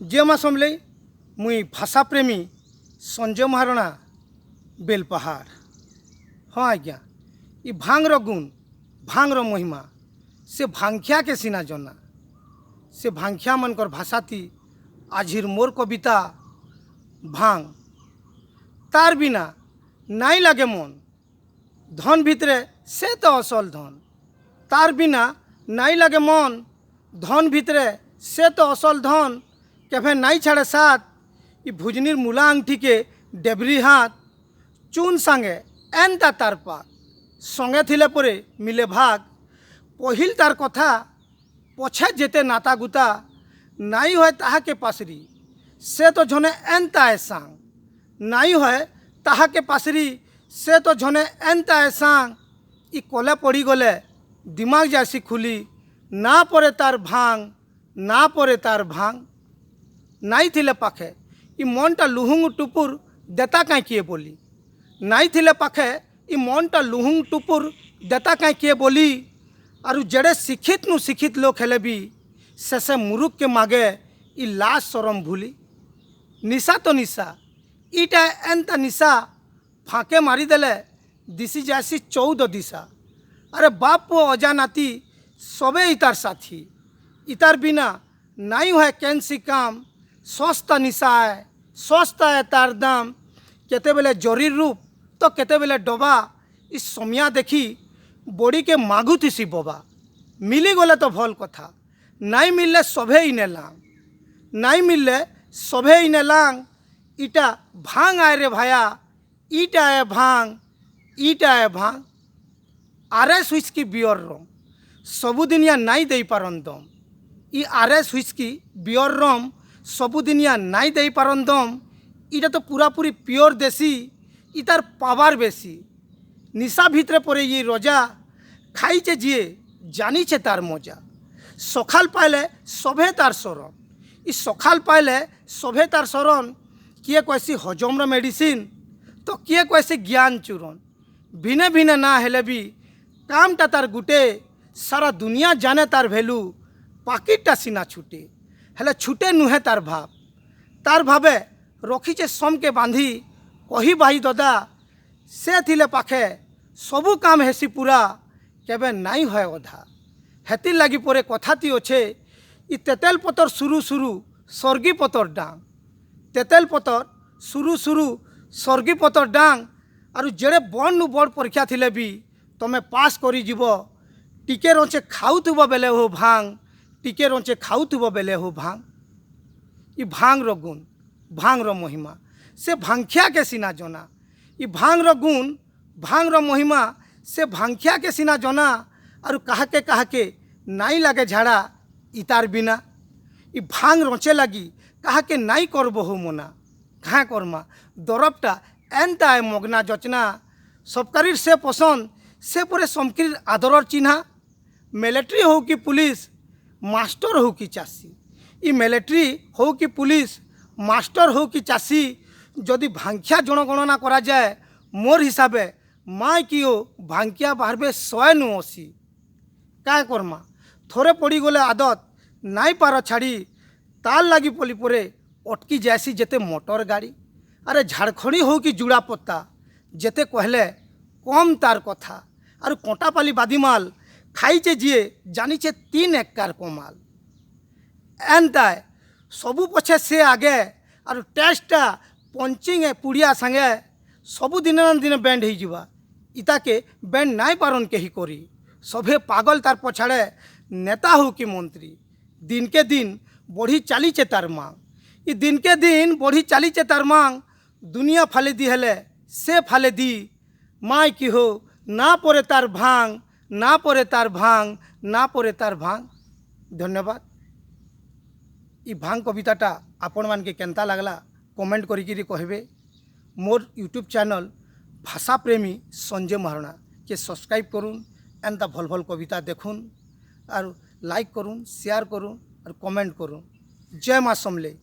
जे मा समले मुई भाषा प्रेमी संजय महारणा बेलपहाड़। हाँ आज्ञा, ये भांगर गुण भांगर महिमा से भांख्या के सीना जना से भांख्या मनकर भाषा थी आजिर मोर कविता भांग। तार बिना नाई लागे मन धन भितरे से तो असल धन। तार बिना नाई लागे मन धन भितरे से तो असल धन। केभे नाई छाड़े साथ इ भुजनीर मूला आंगठी के डेबरी हाथ चून सांगे एनता तार पाक संगे थिले परे मिले भाग। पहिल तार कथा पछे जेते नाता गुता नाई होय ताहा के पासरी से तो झने एनता ए सांग। नाई होय ताहा के पासरी से तो झने एनता ए सांग। इ कले पड़ी गले दिमाग जैसी खुली ना परे तार भांग ना परे तार भांग। नाई थिले पाखे इ मनटा लुहुंग टुपुर देता कहीं किए बोली। नाई थिले पाखे इ मनटा लुहुंग टुपुर देता कहीं किए बोली। और जड़े शिक्षित नु शिक्षित लोग हेले भी शेषे मुरुख के मागे इ लाज शरम भूली। निशा तो निशा इटा एनता निशा फाँके मारी देले दिशी जैसी 14 दिशा। अरे बाप पो अजानाती सबे इतार साथी। इतार बिना नाई है कैंसी काम सस्ता निशा है सस्ता है तार दाम। केते बेले जरीर रूप तो केते बेले डबा इस समिया देखी बड़ी के मागु थी बबा। मिली गले तो भल कथा नाई मिलले सभे इने लांग। नाई मिलले सभे इने लांग। इटा भांग आए रे भाया इटा है भांग इटा है भांग। आरएस हुइस्की बियर रम सबुदिनिया नाई दे पारंदम। इ आरएस हुइस्की बियर रम सबुदिनिया नाई दे पारंदम। इटा तो पूरा पूरी प्योर देसी इतार पावर बेसी। निशा भितरे पड़े ये रजा खाइचे जिए जानीचे तार मजा। सखाल पाइले सभे तार शरण इ सखाल पाइले सभे तार शरण। किए कैसी हजमर मेडिसिन तो किए कैसी ज्ञान चूरण। भिने भिने ना हेले भी कामटा तार गुटे सारा दुनिया जाने तार भेलू। पाकिटा सीना छुटे हेले छुटे नुहे तार भाव। तार भावे रखीचे सम के बांधी कही भाई ददा से थिले पाखे सबू काम हेसी पूरा केबे नाई होय अधा। हेतिर लगी परे कथाती अच्छे इ तेतेल पतर सुरु सुरु स्वर्गी पतर डांग। तेतेल पतर सुरु सुरु स्वर्गी पतर डांग। और जेड़े बड़ नु बड़ परीक्षा थिले भी तमे पास करी जीव टिके रंचे खाउथुब बेले हो भांग टिके रंचे खाउथुब बेले हो भांग। इ भांग रो गुण भांग रो महिमा से भांख्या के सीना जना। इ भांग रो गुण भांग रो महिमा से भांख्या के सीना जना। और कहा के नाई लागे झाड़ा इतार बिना इ भांग रचे लगी कहा के नाई करबो हो मना। कहाँ करमा दरबटा एनता है मगना जचना। सबकारीर से पसंद से परे समकीर आदरर चिन्हा। मिलिट्री हो कि पुलिस मास्टर हो कि चाषी इ मिलिट्री हो कि पुलिस मास्टर हो कि चाषी जदि भांख्या जनगणना करा जाए मोर हिसाबे माय किओ भांख्या बाहरबे 180। क्या करमा थोड़े पड़ी गले आदत नाई पार छाड़ी तार लगी पली परे अटकी जैसी जेते मोटर गाड़ी। अरे झाड़खड़ी हो कि जुड़ा पत्ता जेते कहले कम तार कथा। और कोटापाली बादीमाल खाइचे जिए जानीचे 3 एक्कार कमाल। एनता सबू पछे से आगे और टेस्टा पंचिंग पुड़िया संगे सबू दिन दिन बैंड हो जावा। इता के बैंड नाई पारन के ही करी सभे पागल तार पछाड़े नेता हो कि मंत्री। दिन के दिन बढ़ी चालीचे तार मांग। इ दिन के दिन बढ़ी चालीचे तार मांग। दुनिया फाले दी हेले से फाले दी माय की हो ना परे तार भांग ना परे तार भांग ना परे तार भांग। धन्यवाद। इ भांग कविताटा आपण मान के केनता लागला कमेंट करिकी कहबे। मोर यूट्यूब चैनल भाषा प्रेमी संजय महारणा के सब्सक्राइब करुन एंता भल भल कविता देखुन और लाइक करुन शेयर करुन और कमेंट करुन। जय माँ समले।